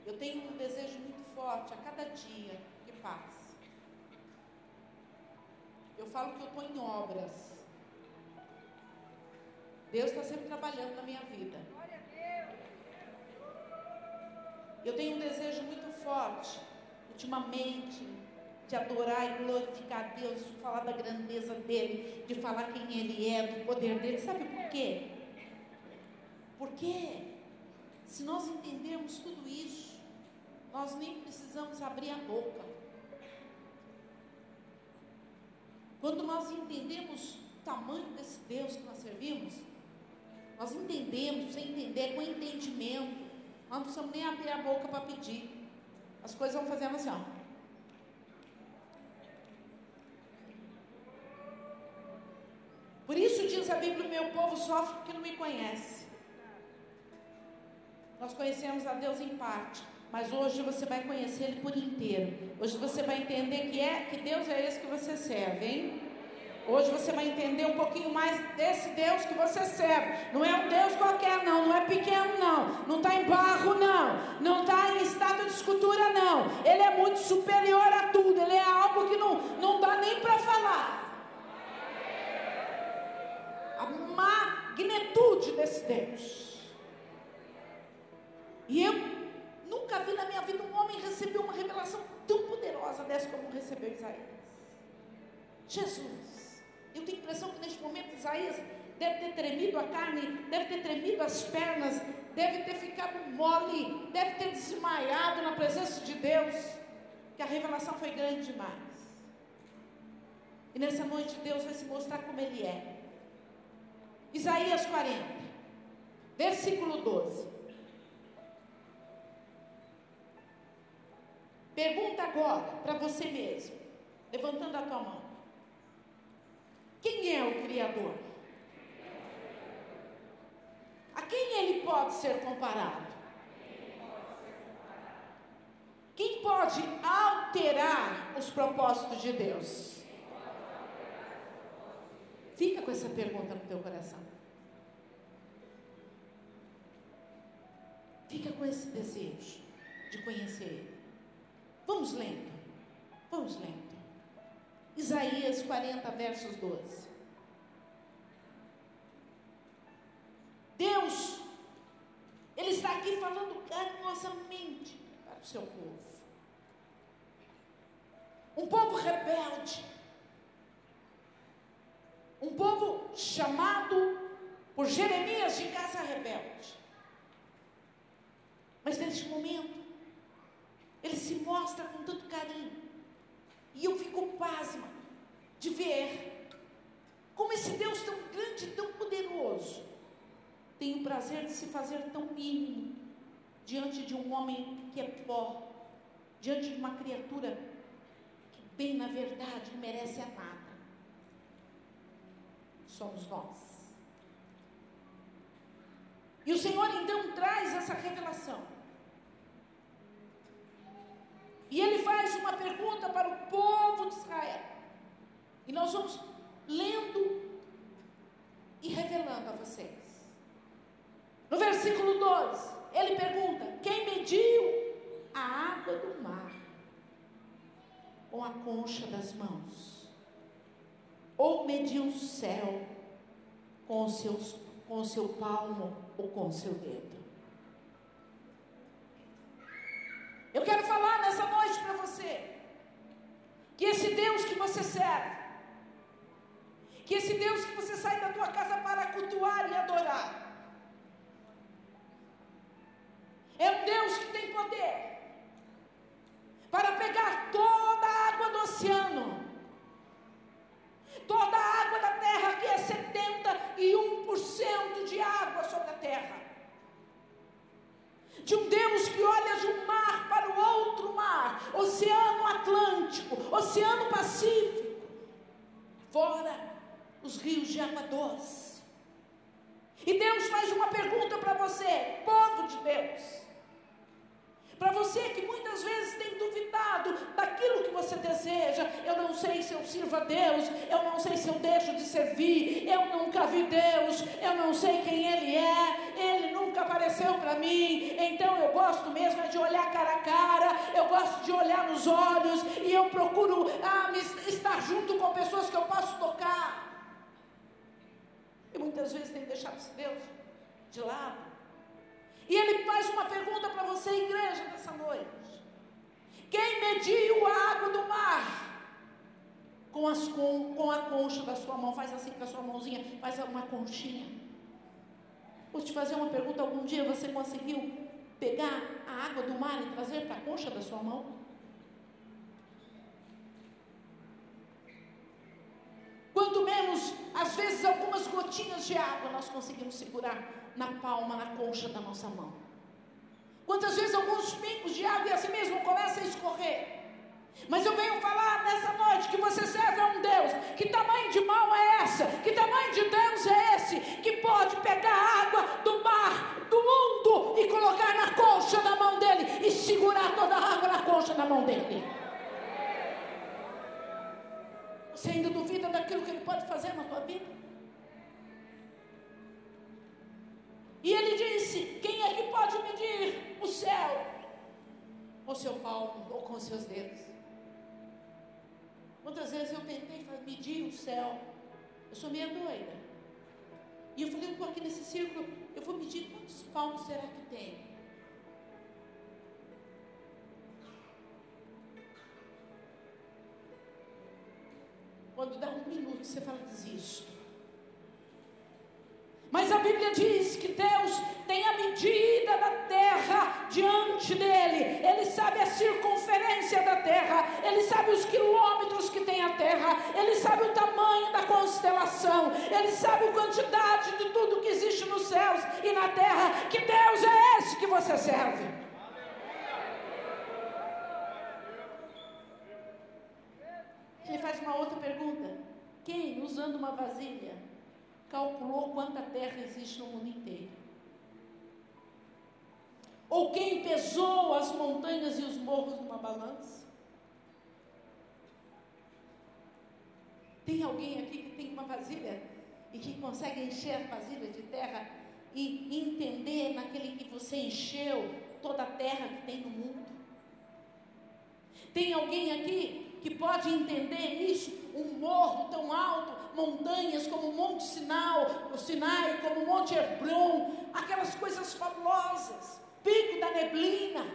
eu tenho um desejo muito forte a cada dia que passa. Eu falo que eu estou em obras. Deus está sempre trabalhando na minha vida. Eu tenho um desejo muito forte, ultimamente, de adorar e glorificar a Deus, de falar da grandeza dEle, de falar quem Ele é, do poder dEle. Sabe por quê? Porque se nós entendermos tudo isso, nós nem precisamos abrir a boca. Quando nós entendemos o tamanho desse Deus que nós servimos, nós entendemos, sem entender, com entendimento, nós não precisamos nem abrir a boca para pedir. As coisas vão fazendo assim, ó. Por isso diz a Bíblia: o meu povo sofre porque não me conhece. Nós conhecemos a Deus em parte, mas hoje você vai conhecer Ele por inteiro. Hoje você vai entender que Deus é esse que você serve, hein? Hoje você vai entender um pouquinho mais desse Deus que você serve. Não é um Deus qualquer, não é pequeno, não está em barro, não está em estátua de escultura, não. Ele é muito superior a tudo. Ele é algo que não dá nem para falar. A magnitude desse Deus. E eu nunca vi na minha vida um homem receber uma revelação tão poderosa dessa como recebeu Isaías. Jesus. Eu tenho a impressão que neste momento Isaías deve ter tremido a carne, deve ter tremido as pernas, deve ter ficado mole, deve ter desmaiado na presença de Deus, que a revelação foi grande demais. E nessa noite Deus vai se mostrar como Ele é. Isaías 40, versículo 12. Pergunta agora para você mesmo, levantando a tua mão: quem é o Criador? A quem Ele pode ser comparado? Quem pode alterar os propósitos de Deus? Fica com essa pergunta no teu coração. Fica com esse desejo de conhecer Ele. Vamos lendo. Vamos lendo. Isaías 40, versos 12. Deus, Ele está aqui falando carinhosamente para o seu povo. Um povo rebelde. Um povo chamado por Jeremias de casa rebelde. Mas neste momento, Ele se mostra com tanto carinho. E eu fico pasma de ver como esse Deus tão grande, tão poderoso, tem o prazer de se fazer tão mínimo diante de um homem que é pó, diante de uma criatura que, bem na verdade, não merece a nada. Somos nós. E o Senhor então traz essa revelação. E Ele faz uma pergunta para o povo de Israel. E nós vamos lendo e revelando a vocês. No versículo 12, Ele pergunta: quem mediu a água do mar com a concha das mãos? Ou mediu o céu com o seu palmo ou com o seu dedo? Eu quero falar nessa noite para você que esse Deus que você serve, que esse Deus que você sai da tua casa para cultuar e adorar, é um Deus que tem poder para pegar toda a água do oceano, toda a água da terra, que é 71% de água sobre a terra, de um Deus que olha de um mar para o outro mar, Oceano Atlântico, Oceano Pacífico, fora os rios de água doce. E Deus faz uma pergunta para você, povo de Deus, para você que muitas vezes tem duvidado daquilo que você deseja: eu não sei se eu sirvo a Deus, eu não sei se eu deixo de servir, eu nunca vi Deus, eu não sei quem Ele é, Ele nunca apareceu ofereceu para mim, então eu gosto mesmo de olhar cara a cara, eu gosto de olhar nos olhos, e eu procuro estar junto com pessoas que eu posso tocar. E muitas vezes tem deixado Deus de lado. E Ele faz uma pergunta para você, igreja, nessa noite: quem mediu a água do mar com a concha da sua mão? Faz assim com a sua mãozinha, faz uma conchinha. Vou te fazer uma pergunta: algum dia você conseguiu pegar a água do mar e trazer para a concha da sua mão? Quanto menos, às vezes, algumas gotinhas de água nós conseguimos segurar na palma, na concha da nossa mão. Quantas vezes alguns pingos de água e assim mesmo começa a escorrer. Mas eu venho falar nessa noite que você serve a um Deus. Que tamanho de mão é essa? Que tamanho de Deus é esse? Que pode pegar a água do mar, do mundo, e colocar na concha da mão dele, e segurar toda a água na concha da mão dele. Você ainda duvida daquilo que Ele pode fazer na tua vida? E Ele disse: quem é que pode medir o céu com seu palmo ou com seus dedos? Quantas vezes eu tentei medir o céu? Eu sou meio doida. E eu falei: eu estou aqui nesse círculo, eu vou medir quantos palmos será que tem? Quando dá um minuto, você fala: desisto. Mas a Bíblia diz que Deus tem a medida da terra diante dele. Ele sabe a circunferência da terra, Ele sabe os quilômetros que tem a terra, Ele sabe o tamanho da constelação, Ele sabe a quantidade de tudo que existe nos céus e na terra. Que Deus é esse que você serve? Ele faz uma outra pergunta: quem, usando uma vasilha, calculou quanta terra existe no mundo inteiro? Ou quem pesou as montanhas e os morros numa balança? Tem alguém aqui que tem uma vasilha e que consegue encher a vasilha de terra e entender naquele que você encheu toda a terra que tem no mundo? Tem alguém aqui que pode entender isso? Um morro tão alto, montanhas como o Monte Sinai, como o Monte Hebron, aquelas coisas fabulosas, pico da neblina.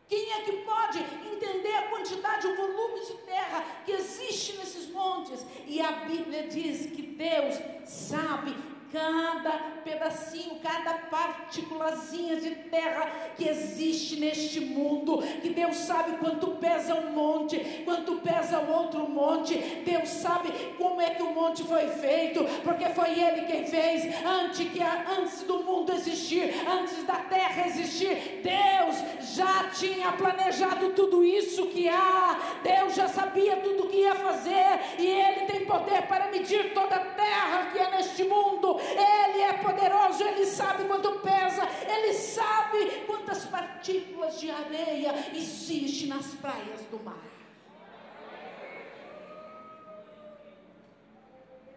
Quem é que pode entender a quantidade, o volume de terra que existe nesses montes? E a Bíblia diz que Deus sabe cada pedacinho, cada partículazinha de terra que existe neste mundo, que Deus sabe quanto pesa um monte, quanto pesa o outro monte. Deus sabe como é que o monte foi feito, porque foi Ele quem fez, antes do mundo existir, antes da terra existir. Deus já tinha planejado tudo isso que há, Deus já sabia tudo o que ia fazer, e Ele tem poder para medir toda a terra que é neste mundo. Ele é poderoso, Ele sabe quanto pesa, Ele sabe quantas partículas de areia existem nas praias do mar.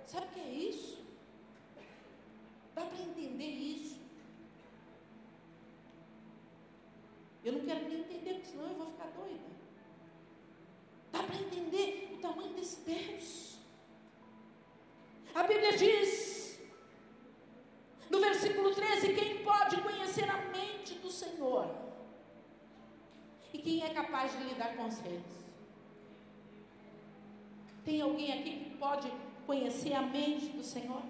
Sabe o que é isso? Dá para entender isso? Eu não quero nem entender, porque senão eu vou ficar doida. Dá para entender o tamanho desse Deus? A Bíblia diz no versículo 13: quem pode conhecer a mente do Senhor? E quem é capaz de lidar com os reis? Tem alguém aqui que pode conhecer a mente do Senhor?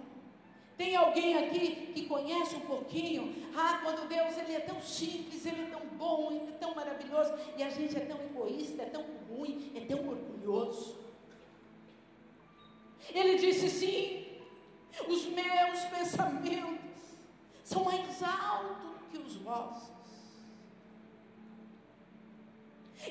Tem alguém aqui que conhece um pouquinho? Quando Deus, Ele é tão simples, Ele é tão bom, Ele é tão maravilhoso, e a gente é tão egoísta, é tão ruim, é tão orgulhoso. Ele disse: sim, os meus pensamentos são mais altos que os vossos.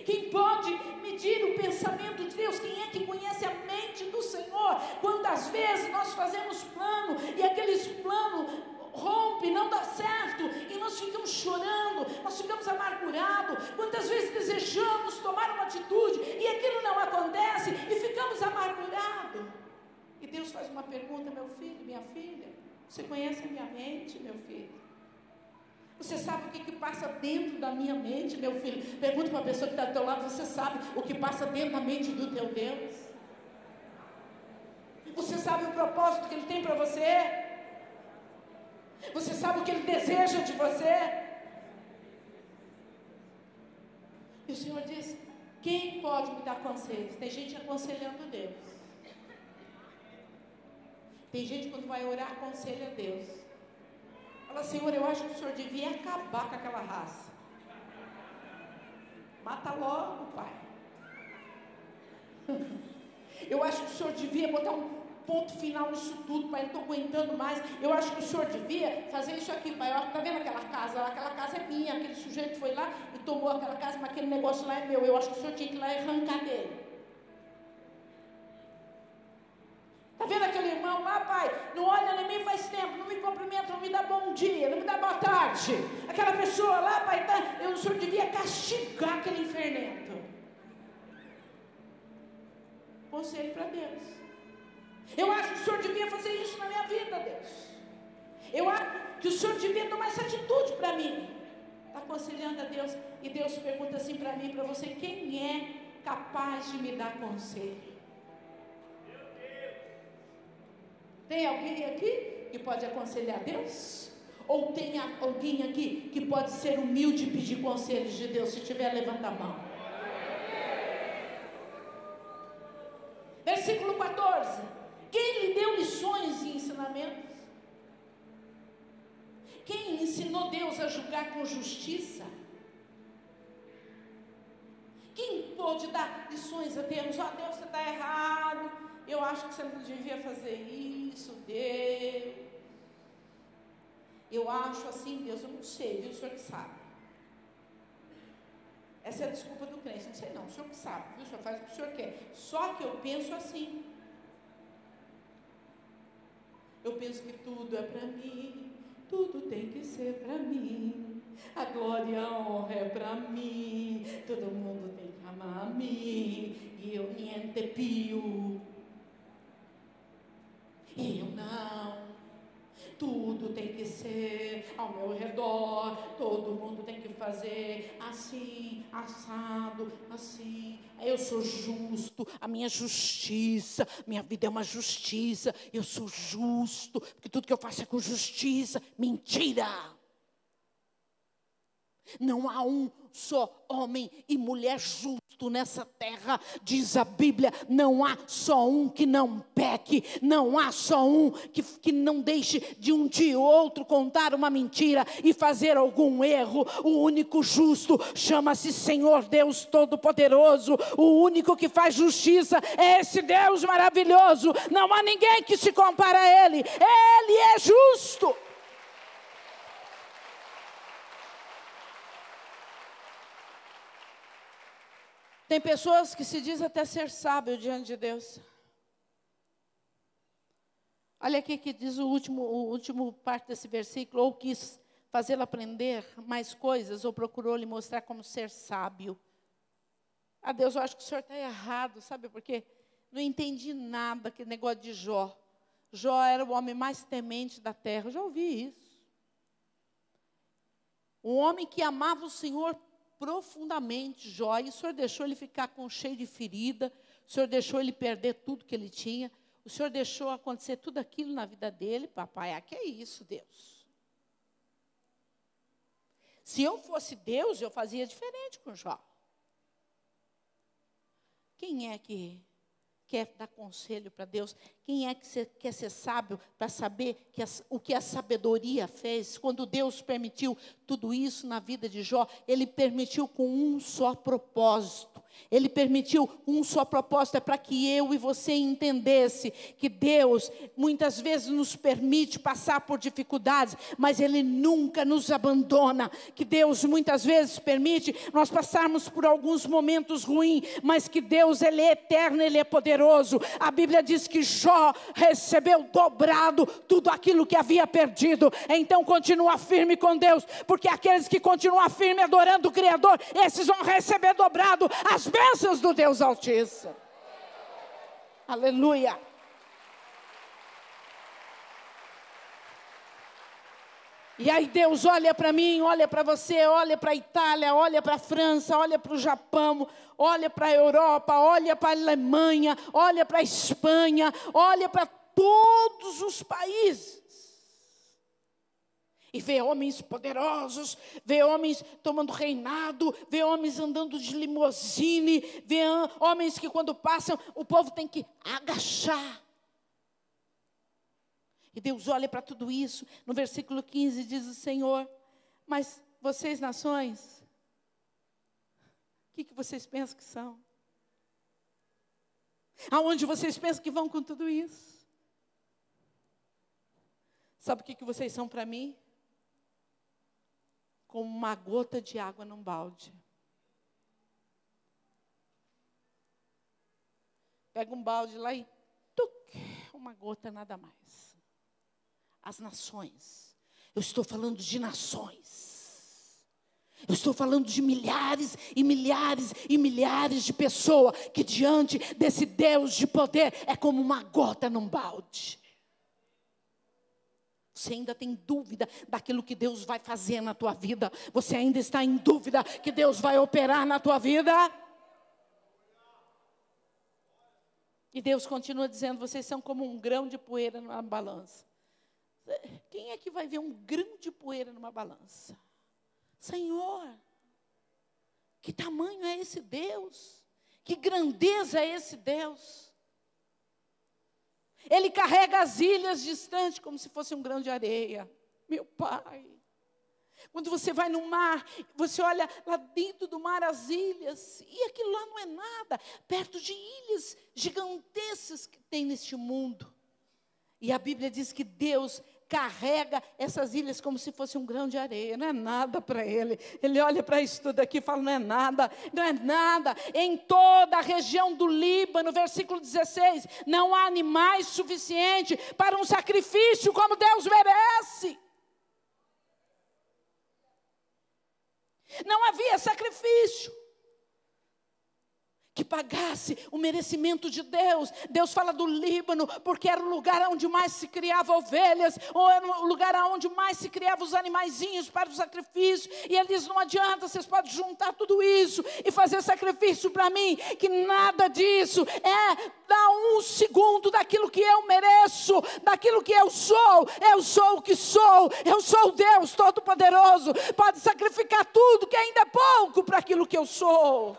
Quem pode medir o pensamento de Deus? Quem é que conhece a mente do Senhor? Quantas vezes nós fazemos plano e aqueles planos rompe, não dá certo, e nós ficamos chorando, nós ficamos amargurados. Quantas vezes desejamos tomar uma atitude e aquilo não acontece e ficamos amargurados? E Deus faz uma pergunta: meu filho, minha filha, você conhece a minha mente, meu filho? Você sabe o que passa dentro da minha mente, meu filho? Pergunta para a pessoa que está do teu lado, você sabe o que passa dentro da mente do teu Deus? Você sabe o propósito que Ele tem para você? Você sabe o que Ele deseja de você? E o Senhor diz, quem pode me dar conselhos? Tem gente aconselhando Deus. Tem gente quando vai orar, aconselha Deus. Fala, Senhor, eu acho que o Senhor devia acabar com aquela raça. Mata logo, Pai. Eu acho que o Senhor devia botar um ponto final nisso tudo, Pai, não estou aguentando mais. Eu acho que o Senhor devia fazer isso aqui, Pai. Está vendo aquela casa lá? Aquela casa é minha. Aquele sujeito foi lá e tomou aquela casa, mas aquele negócio lá é meu. Eu acho que o Senhor tinha que ir lá e arrancar dele. Está vendo aquele irmão lá, Pai? Não olha em mim faz tempo, não me cumprimenta, não me dá bom dia, não me dá boa tarde. Aquela pessoa lá, Pai, o Senhor devia castigar aquele infernento. Conselho para Deus. Eu acho que o Senhor devia fazer isso na minha vida, Deus. Eu acho que o Senhor devia tomar essa atitude para mim. Está aconselhando a Deus. E Deus pergunta assim para mim e para você, quem é capaz de me dar conselho? Tem alguém aqui que pode aconselhar Deus? Ou tem alguém aqui que pode ser humilde e pedir conselhos de Deus? Se tiver, levanta a mão. Versículo 14. Quem lhe deu lições e ensinamentos? Quem ensinou Deus a julgar com justiça? Quem pôde dar lições a Deus? Ó, Deus, você está errado. Eu acho que você não devia fazer isso, Deus. Eu acho assim, Deus, eu não sei, viu? O Senhor que sabe. Essa é a desculpa do crente. Não sei não, o Senhor que sabe, viu? O Senhor faz o que o Senhor quer. Só que eu penso assim. Eu penso que tudo é para mim. Tudo tem que ser para mim. A glória e a honra é para mim. Todo mundo tem que amar a mim. E eu niente più. Eu não. Tudo tem que ser ao meu redor. Todo mundo tem que fazer assim, assado, assim. Eu sou justo, a minha justiça, minha vida é uma justiça. Eu sou justo, porque tudo que eu faço é com justiça. Mentira! Não há um só homem e mulher justo nessa terra, diz a Bíblia. Não há só um que não peque, não há só um que não deixe de um dia ou outro contar uma mentira e fazer algum erro. O único justo chama-se Senhor Deus Todo-Poderoso. O único que faz justiça é esse Deus maravilhoso. Não há ninguém que se compare a Ele. Ele é justo. Tem pessoas que se dizem até ser sábio diante de Deus. Olha aqui que diz o último parte desse versículo. Ou quis fazê-lo aprender mais coisas, ou procurou lhe mostrar como ser sábio. Ah, Deus, eu acho que o senhor está errado, sabe por quê? Não entendi nada, aquele negócio de Jó. Jó era o homem mais temente da terra, eu já ouvi isso. Um homem que amava o Senhor profundamente, Jó, e o Senhor deixou ele ficar cheio de ferida, o Senhor deixou ele perder tudo que ele tinha, o Senhor deixou acontecer tudo aquilo na vida dele. Papai, que é isso, Deus? Se eu fosse Deus, eu fazia diferente com Jó. Quem é que quer dar conselho para Deus? Quem é que quer ser sábio para saber o que a sabedoria fez? Quando Deus permitiu tudo isso na vida de Jó, Ele permitiu com um só propósito. Ele permitiu um só propósito, é para que eu e você entendesse que Deus muitas vezes nos permite passar por dificuldades, mas Ele nunca nos abandona. Que Deus muitas vezes permite nós passarmos por alguns momentos ruins, mas que Deus, Ele é eterno, Ele é poderoso. A Bíblia diz que Jó recebeu dobrado tudo aquilo que havia perdido. Então continua firme com Deus, porque aqueles que continuam firme adorando o Criador, esses vão receber dobrado as bênçãos do Deus Altíssimo. Aleluia. E aí Deus olha para mim, olha para você, olha para a Itália, olha para a França, olha para o Japão, olha para a Europa, olha para a Alemanha, olha para a Espanha, olha para todos os países. E vê homens poderosos, vê homens tomando reinado, vê homens andando de limusine, vê homens que quando passam, o povo tem que agachar. E Deus olha para tudo isso. No versículo 15 diz o Senhor: mas vocês, nações, o que vocês pensam que são? Aonde vocês pensam que vão com tudo isso? Sabe o que vocês são para mim? Como uma gota de água num balde. Pega um balde lá e uma gota, nada mais. As nações. Eu estou falando de nações. Eu estou falando de milhares e milhares e milhares de pessoas que diante desse Deus de poder é como uma gota num balde. Você ainda tem dúvida daquilo que Deus vai fazer na tua vida? Você ainda está em dúvida que Deus vai operar na tua vida? E Deus continua dizendo: vocês são como um grão de poeira numa balança. Quem é que vai ver um grão de poeira numa balança? Senhor, que tamanho é esse Deus? Que grandeza é esse Deus? Ele carrega as ilhas distantes como se fosse um grão de areia. Meu Pai, quando você vai no mar, você olha lá dentro do mar as ilhas, e aquilo lá não é nada, perto de ilhas gigantescas que tem neste mundo. E a Bíblia diz que Deus carrega essas ilhas como se fosse um grão de areia. Não é nada para Ele. Ele olha para isso tudo aqui e fala: não é nada, não é nada. Em toda a região do Líbano, versículo 16, não há animais suficientes para um sacrifício como Deus merece. Não havia sacrifício que pagasse o merecimento de Deus. Deus fala do Líbano, porque era o lugar onde mais se criava ovelhas, ou era o lugar onde mais se criava os animaizinhos para o sacrifício. E ele diz: não adianta, vocês podem juntar tudo isso e fazer sacrifício para mim, que nada disso é dar um segundo daquilo que eu mereço, daquilo que eu sou o que sou, eu sou o Deus Todo-Poderoso. Pode sacrificar tudo, que ainda é pouco para aquilo que eu sou.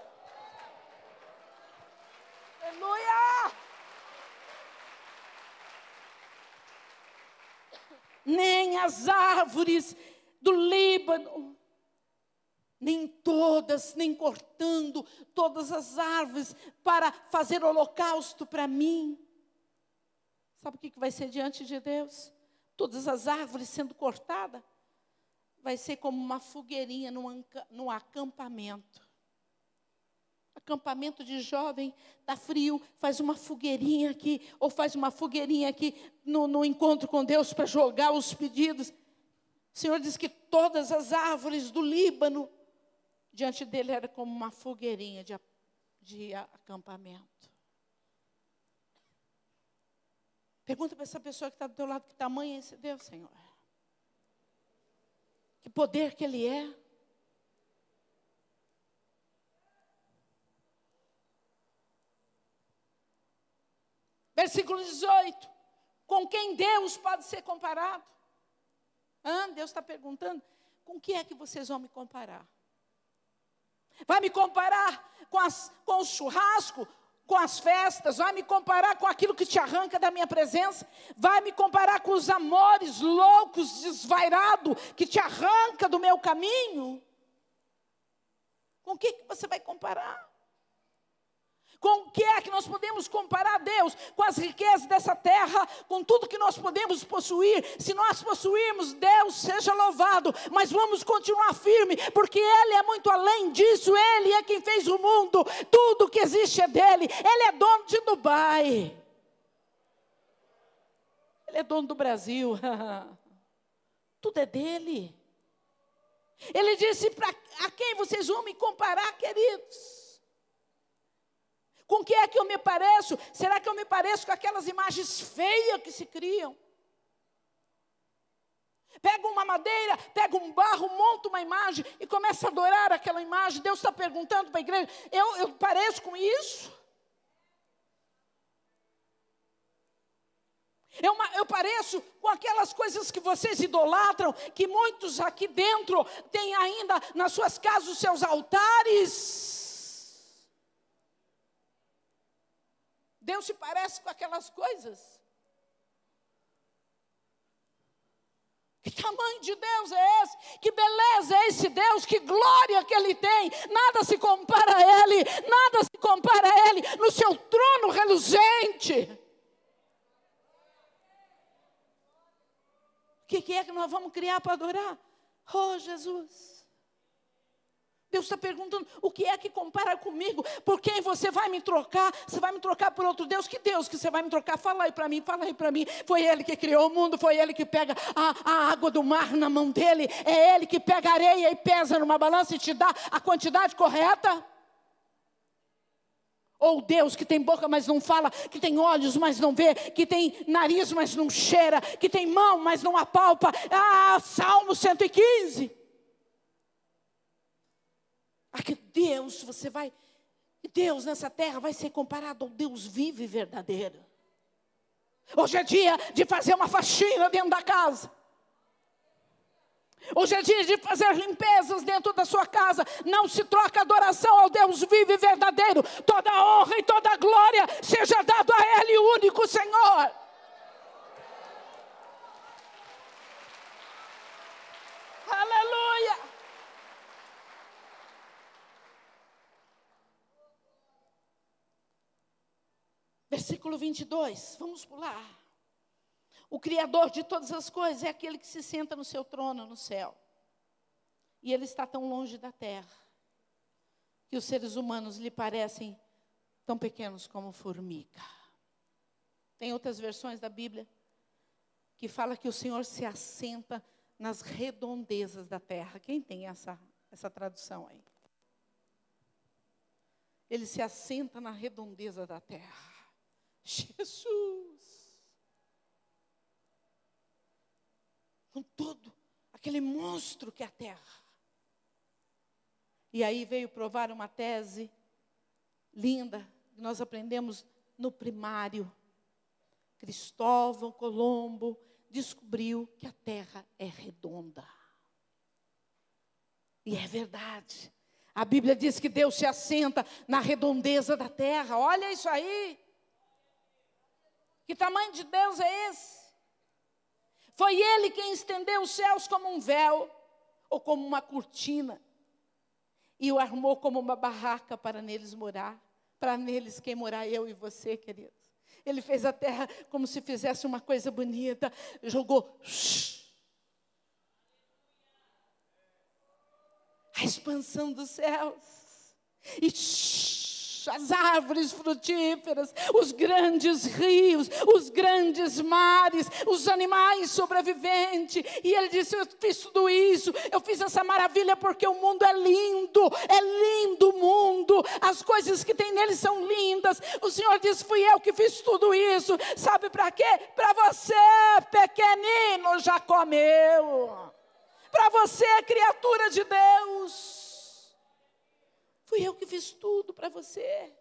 Aleluia! Nem as árvores do Líbano, nem todas, nem cortando todas as árvores para fazer holocausto para mim. Sabe o que vai ser diante de Deus? Todas as árvores sendo cortadas, vai ser como uma fogueirinha num acampamento. Acampamento de jovem, está frio, faz uma fogueirinha aqui, ou faz uma fogueirinha aqui no encontro com Deus para jogar os pedidos. O Senhor diz que todas as árvores do Líbano, diante dele era como uma fogueirinha de acampamento. Pergunta para essa pessoa que está do teu lado: que tamanho é esse Deus, Senhor? Que poder que Ele é? Versículo 18, com quem Deus pode ser comparado? Deus está perguntando: com que é que vocês vão me comparar? Vai me comparar com o churrasco, com as festas? Vai me comparar com aquilo que te arranca da minha presença? Vai me comparar com os amores loucos, desvairados, que te arranca do meu caminho? Com o que você vai comparar? Com o que é que nós podemos comparar Deus? Com as riquezas dessa terra, com tudo que nós podemos possuir. Se nós possuirmos, Deus seja louvado, mas vamos continuar firme, porque Ele é muito além disso. Ele é quem fez o mundo, tudo que existe é dEle. Ele é dono de Dubai, Ele é dono do Brasil, tudo é dEle. Ele disse: a quem vocês vão me comparar, queridos? Com que é que eu me pareço? Será que eu me pareço com aquelas imagens feias que se criam? Pega uma madeira, pega um barro, monta uma imagem e começa a adorar aquela imagem. Deus está perguntando para a igreja: eu pareço com isso? Eu pareço com aquelas coisas que vocês idolatram, que muitos aqui dentro têm ainda nas suas casas os seus altares? Deus se parece com aquelas coisas? Que tamanho de Deus é esse? Que beleza é esse Deus? Que glória que Ele tem! Nada se compara a Ele, nada se compara a Ele no seu trono reluzente. O que é que nós vamos criar para adorar? Oh, Jesus! Deus está perguntando: o que é que compara comigo? Por quem você vai me trocar? Você vai me trocar por outro Deus? Que Deus que você vai me trocar? Fala aí para mim, fala aí para mim. Foi Ele que criou o mundo, foi Ele que pega a água do mar na mão dEle. É Ele que pega a areia e pesa numa balança e te dá a quantidade correta? Ou Deus que tem boca, mas não fala, que tem olhos, mas não vê, que tem nariz, mas não cheira, que tem mão, mas não apalpa. Salmo 115. Que Deus, Deus nessa terra vai ser comparado ao Deus vivo e verdadeiro. Hoje é dia de fazer uma faxina dentro da casa. Hoje é dia de fazer limpezas dentro da sua casa. Não se troca adoração ao Deus vivo e verdadeiro. Toda honra e toda glória seja dado a Ele, o único Senhor. Aleluia. Versículo 22, vamos pular. O Criador de todas as coisas é aquele que se senta no seu trono no céu. E Ele está tão longe da terra, que os seres humanos lhe parecem tão pequenos como formiga. Tem outras versões da Bíblia que fala que o Senhor se assenta nas redondezas da terra. Quem tem essa tradução aí? Ele se assenta na redondeza da terra. Jesus! Com todo aquele monstro que é a terra. E aí veio provar uma tese linda, que nós aprendemos no primário. Cristóvão Colombo descobriu que a terra é redonda. E é verdade. A Bíblia diz que Deus se assenta na redondeza da terra. Olha isso aí. Que tamanho de Deus é esse? Foi Ele quem estendeu os céus como um véu, ou como uma cortina, e o armou como uma barraca para neles morar. Para neles quem morar, eu e você, queridos. Ele fez a terra como se fizesse uma coisa bonita, jogou a expansão dos céus, e as árvores frutíferas, os grandes rios, os grandes mares, os animais sobreviventes. E Ele disse: eu fiz tudo isso, eu fiz essa maravilha porque o mundo é lindo o mundo, as coisas que tem nele são lindas. O Senhor disse: fui eu que fiz tudo isso. Sabe para quê? Para você, pequenino, já comeu. Para você, criatura de Deus. Fui eu que fiz tudo para você.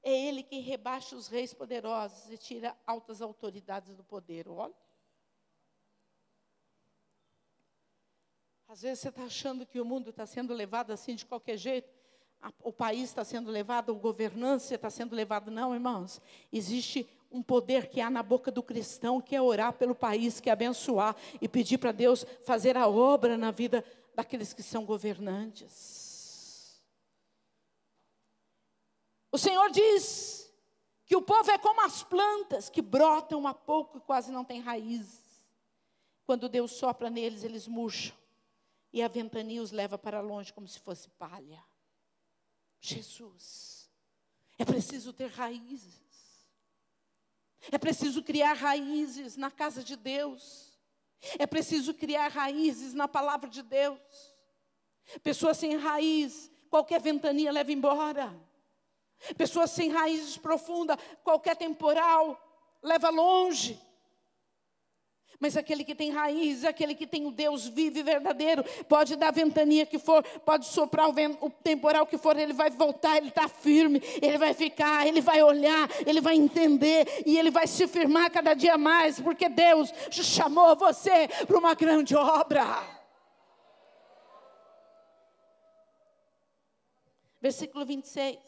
É Ele quem rebaixa os reis poderosos e tira altas autoridades do poder. Olha. Às vezes você está achando que o mundo está sendo levado assim de qualquer jeito. O país está sendo levado, a governança está sendo levado. Não, irmãos. Existe um poder que há na boca do cristão, que é orar pelo país, que é abençoar e pedir para Deus fazer a obra na vida daqueles que são governantes. O Senhor diz que o povo é como as plantas que brotam a pouco e quase não têm raízes. Quando Deus sopra neles, eles murcham. E a ventania os leva para longe como se fosse palha. Jesus, é preciso ter raízes. É preciso criar raízes na casa de Deus. É preciso criar raízes na palavra de Deus. Pessoas sem raiz, qualquer ventania leva embora. Pessoas sem raízes profundas, qualquer temporal leva longe. Mas aquele que tem raiz, aquele que tem o Deus vivo e verdadeiro, pode dar a ventania que for, pode soprar o temporal que for, ele vai voltar, ele está firme, ele vai ficar, ele vai olhar, ele vai entender, e ele vai se firmar cada dia mais, porque Deus chamou você para uma grande obra. Versículo 26.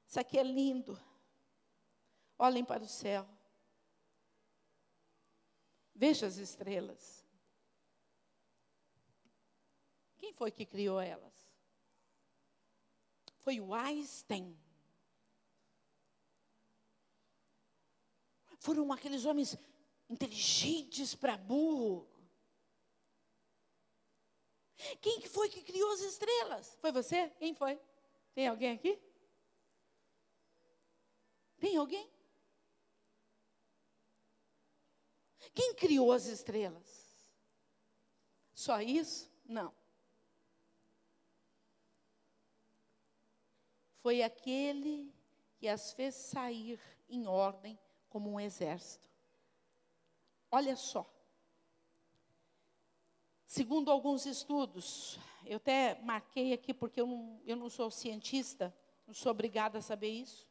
Isso aqui é lindo. Olhem para o céu. Veja as estrelas. Quem foi que criou elas? Foi o Einstein. Foram aqueles homens inteligentes para burro. Quem que foi que criou as estrelas? Foi você? Quem foi? Tem alguém aqui? Tem alguém? Quem criou as estrelas? Só isso? Não. Foi aquele que as fez sair em ordem como um exército. Olha só. Segundo alguns estudos, eu até marquei aqui porque eu não sou cientista, não sou obrigada a saber isso.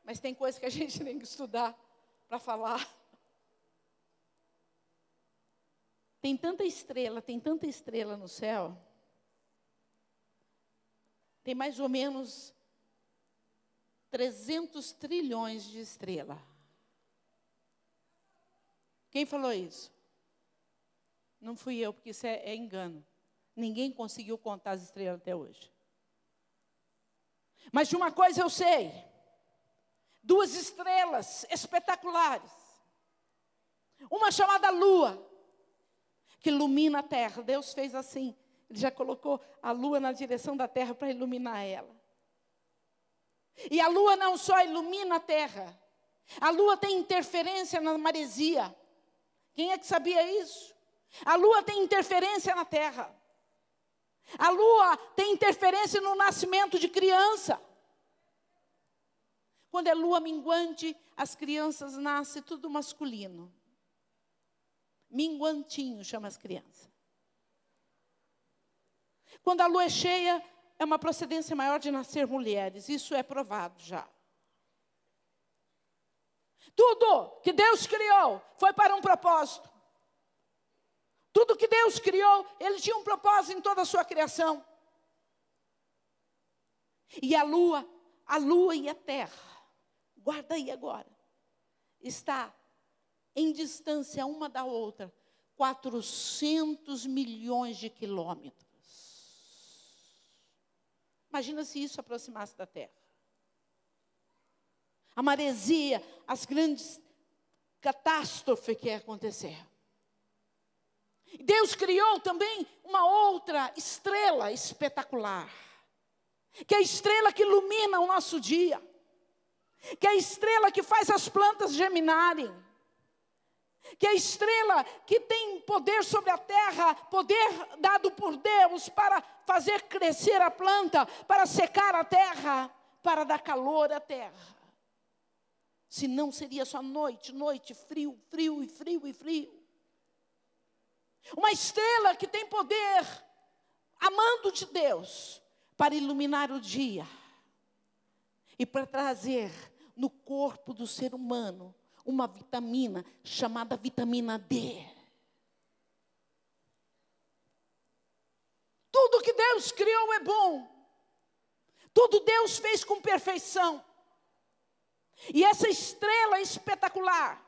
Mas tem coisa que a gente tem que estudar para falar. Tem tanta estrela no céu. Tem mais ou menos 300 trilhões de estrelas. Quem falou isso? Não fui eu, porque isso é engano. Ninguém conseguiu contar as estrelas até hoje. Mas de uma coisa eu sei. 2 estrelas espetaculares. Uma chamada Lua, que ilumina a terra. Deus fez assim. Ele já colocou a Lua na direção da terra para iluminar ela. E a Lua não só ilumina a terra. A Lua tem interferência na maresia. Quem é que sabia isso? A Lua tem interferência na terra. A Lua tem interferência no nascimento de criança. Quando é lua minguante, as crianças nascem tudo masculino. Minguantinho chama as crianças. Quando a lua é cheia, é uma procedência maior de nascer mulheres. Isso é provado já. Tudo que Deus criou foi para um propósito. Tudo que Deus criou, Ele tinha um propósito em toda a sua criação. E a lua e a terra, guarda aí agora, está em distância uma da outra, 400 milhões de quilômetros. Imagina se isso aproximasse da terra. A maresia, as grandes catástrofes que ia acontecer. Deus criou também uma outra estrela espetacular, que é a estrela que ilumina o nosso dia, que é a estrela que faz as plantas germinarem, que é a estrela que tem poder sobre a terra, poder dado por Deus para fazer crescer a planta, para secar a terra, para dar calor à terra. Senão seria só noite, frio, frio e frio e frio. Uma estrela que tem poder, amando de Deus, para iluminar o dia e para trazer no corpo do ser humano uma vitamina chamada vitamina D. Tudo que Deus criou é bom. Tudo Deus fez com perfeição. E essa estrela espetacular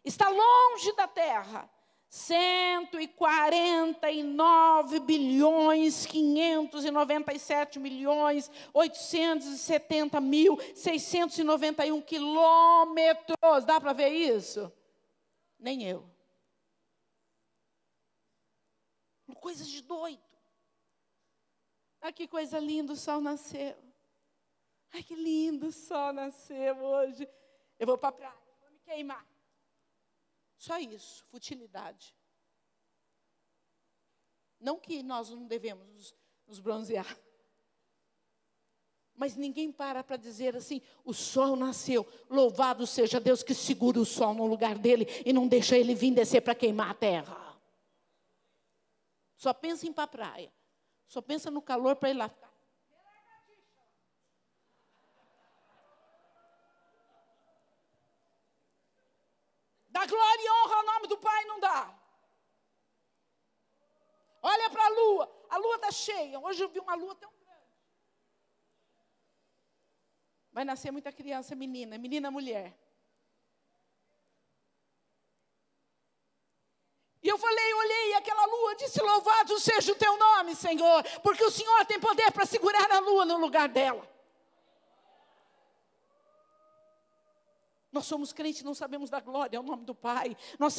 está longe da terra. 149 bilhões, 597 milhões, 870 mil, 691 quilômetros. Dá para ver isso? Nem eu. Coisa de doido. Ai, que coisa linda, o sol nasceu. Ai, que lindo, o sol nasceu hoje. Eu vou para a praia, vou me queimar. Só isso, futilidade. Não que nós não devemos nos bronzear. Mas ninguém para dizer assim, o sol nasceu, louvado seja Deus que segura o sol no lugar dele e não deixa ele vir descer para queimar a terra. Só pensa em ir para a praia, só pensa no calor para ir lá. Dá glória e honra ao nome do Pai, não dá. Olha para a lua está cheia. Hoje eu vi uma lua tão grande. Vai nascer muita criança, menina, mulher. E eu falei, olhei aquela lua, disse, louvado seja o teu nome, Senhor, porque o Senhor tem poder para segurar a lua no lugar dela. Nós somos crentes, não sabemos dar glória ao nome do Pai. Nós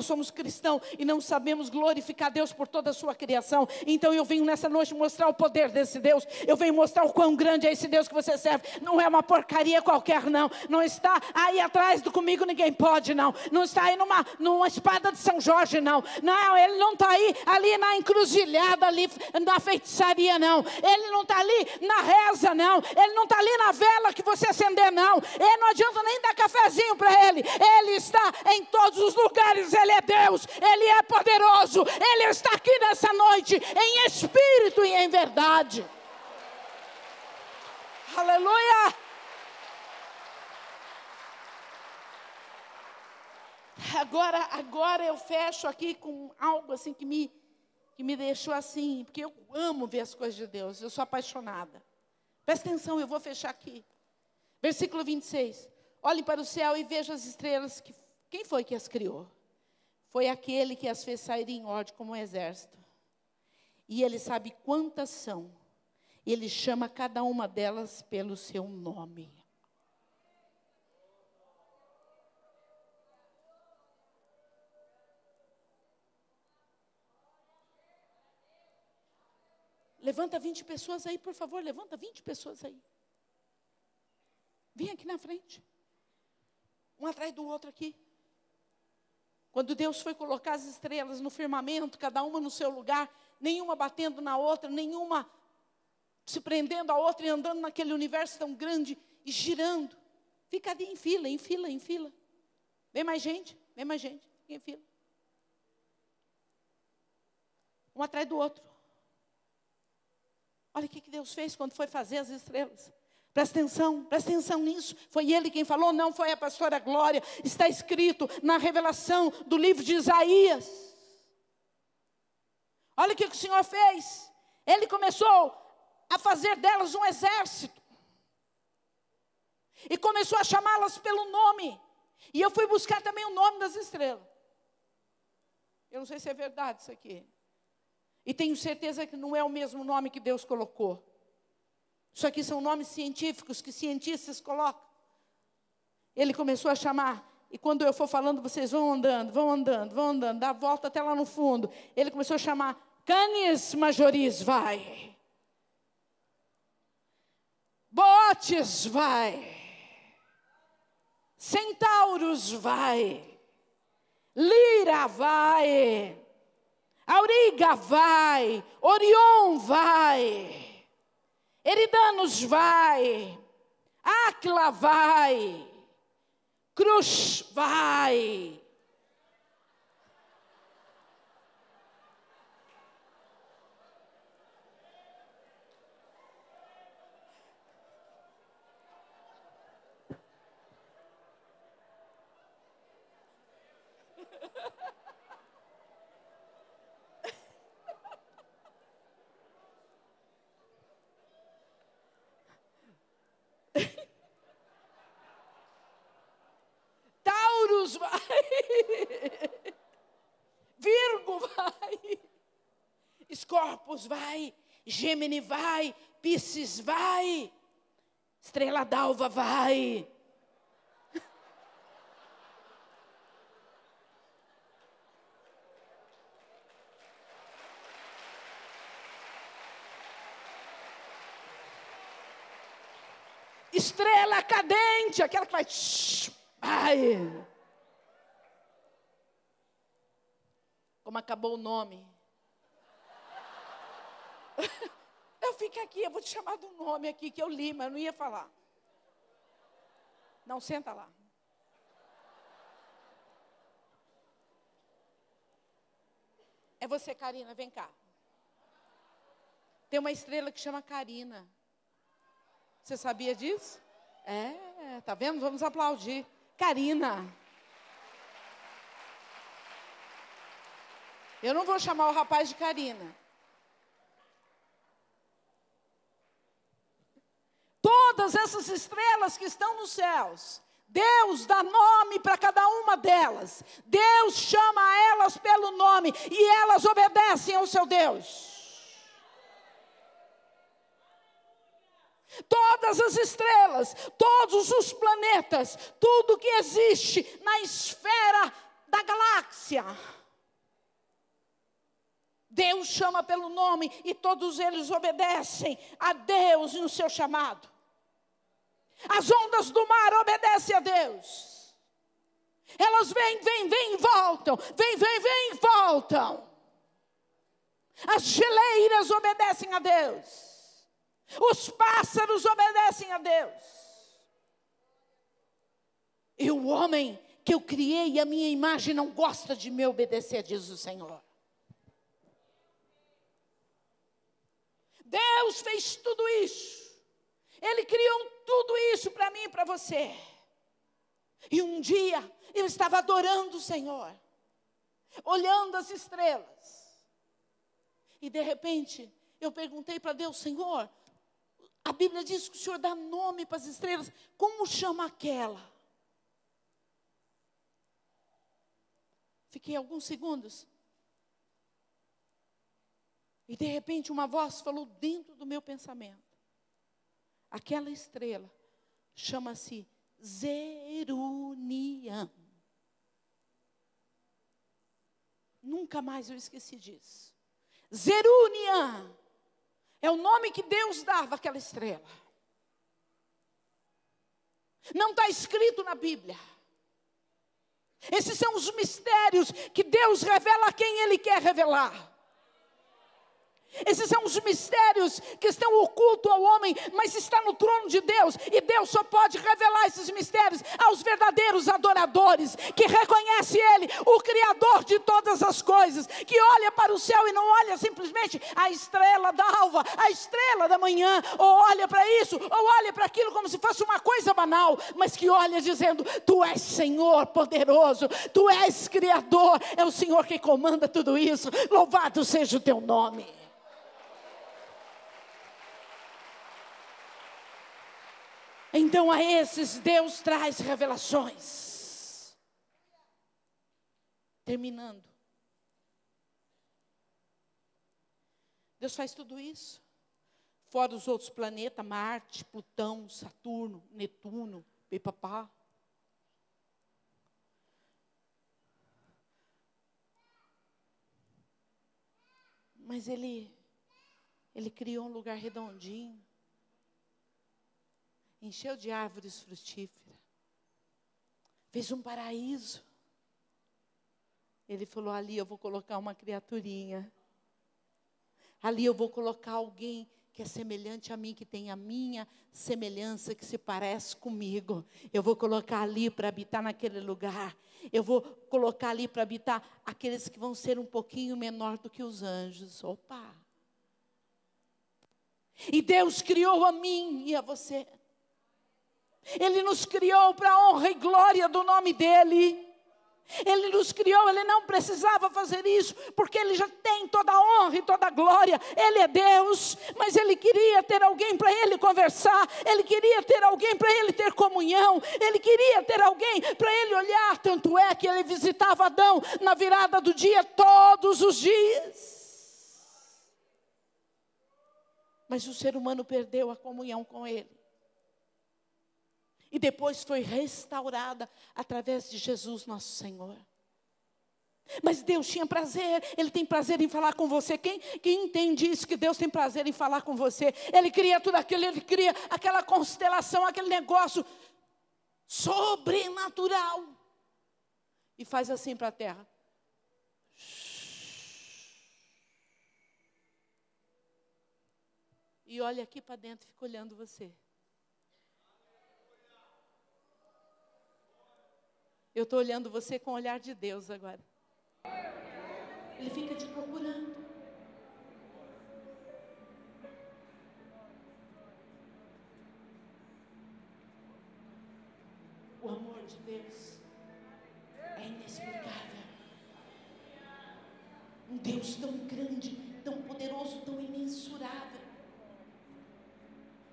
somos cristãos e não sabemos glorificar Deus por toda a sua criação. Então eu venho nessa noite mostrar o poder desse Deus. Eu venho mostrar o quão grande é esse Deus que você serve. Não é uma porcaria qualquer, não. Não está aí atrás do comigo ninguém pode, não. Não está aí numa espada de São Jorge, não. Não, ele não está aí ali na encruzilhada, ali na feitiçaria, não. Ele não está ali na reza, não. Ele não está ali na vela que você acender, não. Ele não adianta nem dar café para ele. Ele está em todos os lugares. Ele é Deus, Ele é poderoso. Ele está aqui nessa noite em espírito e em verdade. Aleluia. Agora eu fecho aqui com algo assim que me deixou assim, porque eu amo ver as coisas de Deus, eu sou apaixonada. Presta atenção, eu vou fechar aqui. Versículo 26. Olhem para o céu e vejam as estrelas. Quem foi que as criou? Foi aquele que as fez sair em ordem como um exército. E ele sabe quantas são. Ele chama cada uma delas pelo seu nome. Levanta 20 pessoas aí, por favor. Levanta 20 pessoas aí. Vem aqui na frente. Um atrás do outro aqui. Quando Deus foi colocar as estrelas no firmamento, cada uma no seu lugar, nenhuma batendo na outra, nenhuma se prendendo a outra e andando naquele universo tão grande e girando. Fica ali em fila, em fila, em fila. Vem mais gente, fica em fila. Um atrás do outro. Olha o que Deus fez quando foi fazer as estrelas. Presta atenção nisso. Foi ele quem falou, não foi a pastora Glória. Está escrito na revelação do livro de Isaías. Olha o que o Senhor fez. Ele começou a fazer delas um exército. E começou a chamá-las pelo nome. E eu fui buscar também o nome das estrelas. Eu não sei se é verdade isso aqui. E tenho certeza que não é o mesmo nome que Deus colocou. Isso aqui são nomes científicos que cientistas colocam. Ele começou a chamar. E quando eu for falando, vocês vão andando, dá a volta até lá no fundo. Ele começou a chamar. Canis majoris, vai. Botes, vai. Centauros, vai. Lira, vai. Auriga, vai. Orion, vai. Eridanos, vai. Áquila, vai. Cruz, vai. Taurus, vai. Virgo, vai. Escorpos, vai. Gêmini, vai. Piscis, vai. Estrela d'alva, vai. Estrela cadente, aquela que vai. Vai. Como acabou o nome. Não, fica aqui, eu vou te chamar do nome aqui, que eu li, mas eu não ia falar. Não, senta lá. É você, Karina, vem cá. Tem uma estrela que chama Karina. Você sabia disso? Tá vendo? Vamos aplaudir. Karina. Eu não vou chamar o rapaz de Karina. Todas essas estrelas que estão nos céus, Deus dá nome para cada uma delas. Deus chama elas pelo nome e elas obedecem ao seu Deus. Todas as estrelas, todos os planetas, tudo que existe na esfera da galáxia, Deus chama pelo nome e todos eles obedecem a Deus no seu chamado. As ondas do mar obedecem a Deus. Elas vêm e voltam. Vêm e voltam. As geleiras obedecem a Deus. Os pássaros obedecem a Deus. E o homem que eu criei, a minha imagem, não gosta de me obedecer, diz o Senhor. Deus fez tudo isso. Ele criou tudo isso para mim e para você. E um dia eu estava adorando o Senhor, olhando as estrelas. E de repente eu perguntei para Deus: Senhor, a Bíblia diz que o Senhor dá nome para as estrelas. Como chama aquela? Fiquei alguns segundos. E de repente uma voz falou dentro do meu pensamento. Aquela estrela chama-se Zerunian. Nunca mais eu esqueci disso. Zerunian é o nome que Deus dava àquela estrela. Não está escrito na Bíblia. Esses são os mistérios que Deus revela a quem Ele quer revelar. Esses são os mistérios que estão ocultos ao homem, mas está no trono de Deus. E Deus só pode revelar esses mistérios aos verdadeiros adoradores, que reconhecem Ele, o Criador de todas as coisas, que olha para o céu e não olha simplesmente a estrela da alva, a estrela da manhã, ou olha para isso, ou olha para aquilo como se fosse uma coisa banal, mas que olha dizendo: Tu és Senhor poderoso, Tu és Criador, é o Senhor que comanda tudo isso, louvado seja o Teu nome. Então a esses Deus traz revelações. Terminando. Deus faz tudo isso. Fora os outros planetas, Marte, Plutão, Saturno, Netuno, Pipapá. Mas Ele criou um lugar redondinho. Encheu de árvores frutíferas. Fez um paraíso. Ele falou: ali eu vou colocar uma criaturinha. Ali eu vou colocar alguém que é semelhante a mim, que tem a minha semelhança, que se parece comigo. Eu vou colocar ali para habitar naquele lugar. Eu vou colocar ali para habitar aqueles que vão ser um pouquinho menor do que os anjos. Opa! E Deus criou a mim e a você. Ele nos criou para a honra e glória do nome dEle. Ele nos criou, Ele não precisava fazer isso, porque Ele já tem toda a honra e toda a glória. Ele é Deus, mas Ele queria ter alguém para Ele conversar. Ele queria ter alguém para Ele ter comunhão. Ele queria ter alguém para Ele olhar. Tanto é que Ele visitava Adão na virada do dia, todos os dias. Mas o ser humano perdeu a comunhão com Ele. E depois foi restaurada através de Jesus nosso Senhor. Mas Deus tinha prazer, Ele tem prazer em falar com você. Quem entende isso, que Deus tem prazer em falar com você? Ele cria tudo aquilo, Ele cria aquela constelação, aquele negócio sobrenatural. E faz assim para a terra. e olha aqui para dentro e fica olhando você. Eu estou olhando você com o olhar de Deus agora. Ele fica te procurando. O amor de Deus é inexplicável. Um Deus tão grande, tão poderoso, tão imensurável.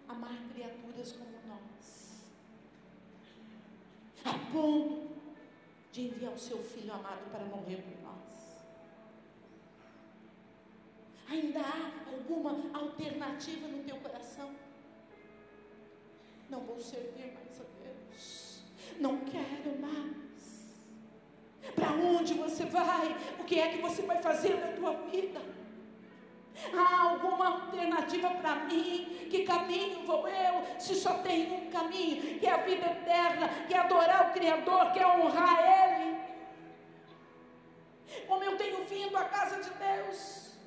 Amar criaturas como nós. A ponto de enviar o seu Filho amado para morrer por nós. Ainda há alguma alternativa no teu coração? Não vou servir mais a Deus. Não quero mais. Para onde você vai? O que é que você vai fazer na tua vida? Há alguma alternativa para mim? Que caminho vou eu? Se só tem um caminho, que é a vida eterna, que é adorar o Criador, que é honrar Ele. Como eu tenho vindo à casa de Deus,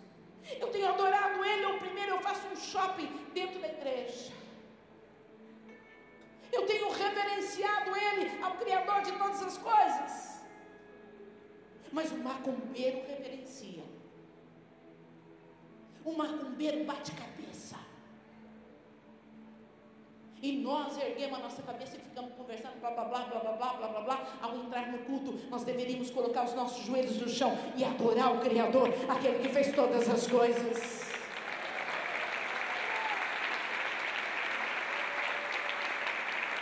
eu tenho adorado Ele. Ou primeiro eu faço um shopping dentro da igreja. Eu tenho reverenciado Ele, ao Criador de todas as coisas. Mas o macumbeiro reverencia. O macumbeiro bate cabeça. E nós erguemos a nossa cabeça e ficamos conversando, blá, blá, blá, blá, blá, blá, blá, blá, blá. Ao entrar no culto, nós deveríamos colocar os nossos joelhos no chão e adorar o Criador, aquele que fez todas as coisas.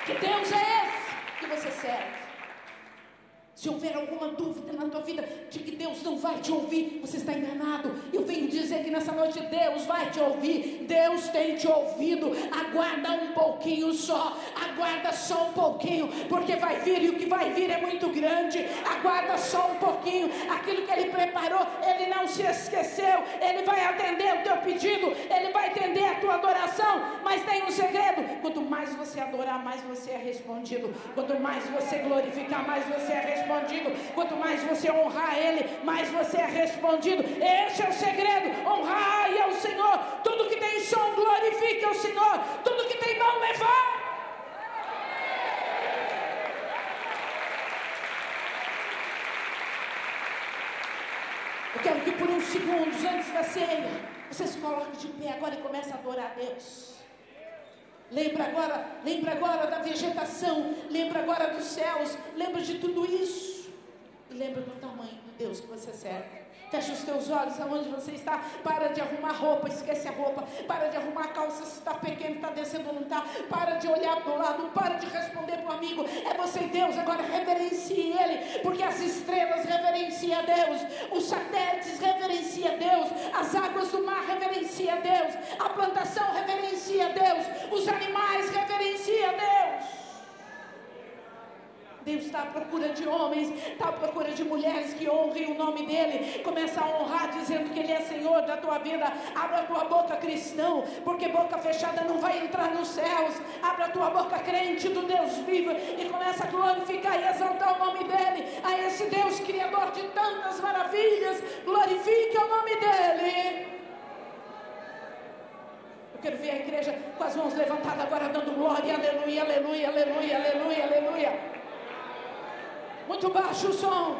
Que Deus é esse que você serve? Se houver alguma dúvida na tua vida de que Deus não vai te ouvir, você está enganado. Eu venho dizer que nessa noite Deus vai te ouvir. Deus tem te ouvido. Aguarda um pouquinho só. Aguarda só um pouquinho, porque vai vir, e o que vai vir é muito grande. Aguarda só um pouquinho. Aquilo que Ele preparou, Ele não se esqueceu. Ele vai atender o teu pedido. Ele vai atender a tua adoração. Mas tem um segredo: quanto mais você adorar, mais você é respondido. Quanto mais você glorificar, mais você é respondido. Quanto mais você honrar Ele, mais você é respondido. Esse é o segredo: honrai ao Senhor. Tudo que tem som, glorifique ao Senhor. Tudo que tem mão, levanta. Eu quero que por uns segundos antes da ceia, você se coloque de pé agora e comece a adorar a Deus. Lembra agora da vegetação, lembra agora dos céus, lembra de tudo isso. E lembra do tamanho do Deus que você serve. Fecha os teus olhos aonde você está. Para de arrumar roupa, esquece a roupa. Para de arrumar a calça se está pequeno, está descendo ou não está. Para de olhar para o lado, para de responder para o amigo. É você e Deus, agora reverencie Ele. Porque as estrelas reverenciam a Deus. Os satélites reverenciam a Deus. As águas do mar reverenciam a Deus. A plantação reverencia a Deus. Os animais reverenciam a Deus. Deus está à procura de homens, está à procura de mulheres que honrem o nome dEle. Começa a honrar dizendo que Ele é Senhor da tua vida. Abra a tua boca, cristão, porque boca fechada não vai entrar nos céus. Abra a tua boca, crente do Deus vivo, e começa a glorificar e exaltar o nome dEle. A esse Deus criador de tantas maravilhas, glorifica o nome dEle. Eu quero ver a igreja com as mãos levantadas agora, dando glória, aleluia, aleluia, aleluia, aleluia, aleluia. Muito baixo o som.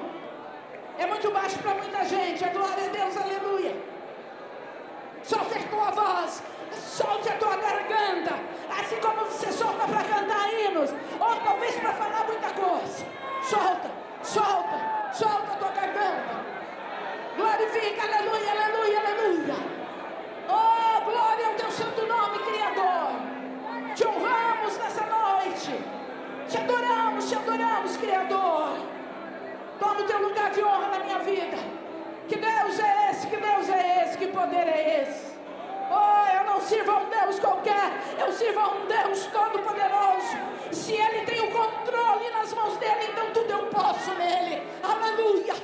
É muito baixo para muita gente. A glória a Deus, aleluia. Solte a tua voz. Solte a tua garganta. Assim como você solta para cantar hinos. Ou talvez para falar muita coisa. Solta, solta, solta a tua garganta. Glorifica, aleluia, aleluia, aleluia. Oh, glória ao teu santo nome, Criador. Te honramos nessa noite. Te adoramos, Criador. Toma o teu lugar de honra na minha vida. Que Deus é esse, que Deus é esse, que poder é esse. Oh, eu não sirvo a um Deus qualquer, eu sirvo a um Deus todo-poderoso. Se Ele tem o controle nas mãos dEle, então tudo eu posso nele. Aleluia.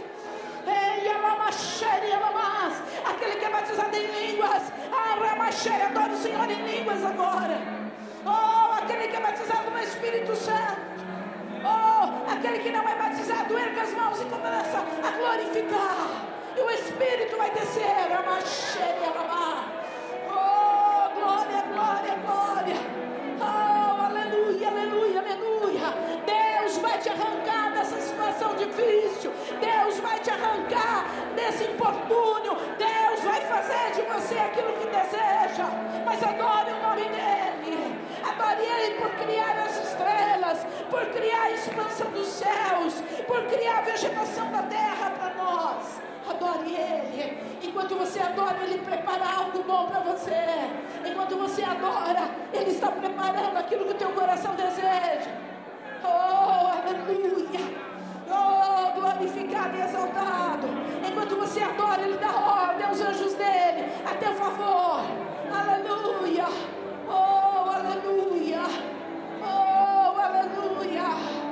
Aquele que é batizado em línguas, adora o Senhor em línguas agora. Oh, aquele que é batizado no Espírito Santo. Oh, aquele que não é batizado, erga as mãos e começa a glorificar. E o Espírito vai descer. Oh, glória a vai te arrancar dessa situação difícil. Deus vai te arrancar desse importúnio. Deus vai fazer de você aquilo que deseja. Mas adore o nome dEle. Adore Ele por criar as estrelas, por criar a expansão dos céus, por criar a vegetação da terra para nós. Adore Ele. Enquanto você adora, Ele prepara algo bom para você. Enquanto você adora, Ele está preparando aquilo que o teu coração deseja. Oh, aleluia. Oh, glorificado e exaltado. Enquanto você adora, Ele dá ordem aos anjos dele a teu favor. Aleluia. Oh, aleluia. Oh, aleluia.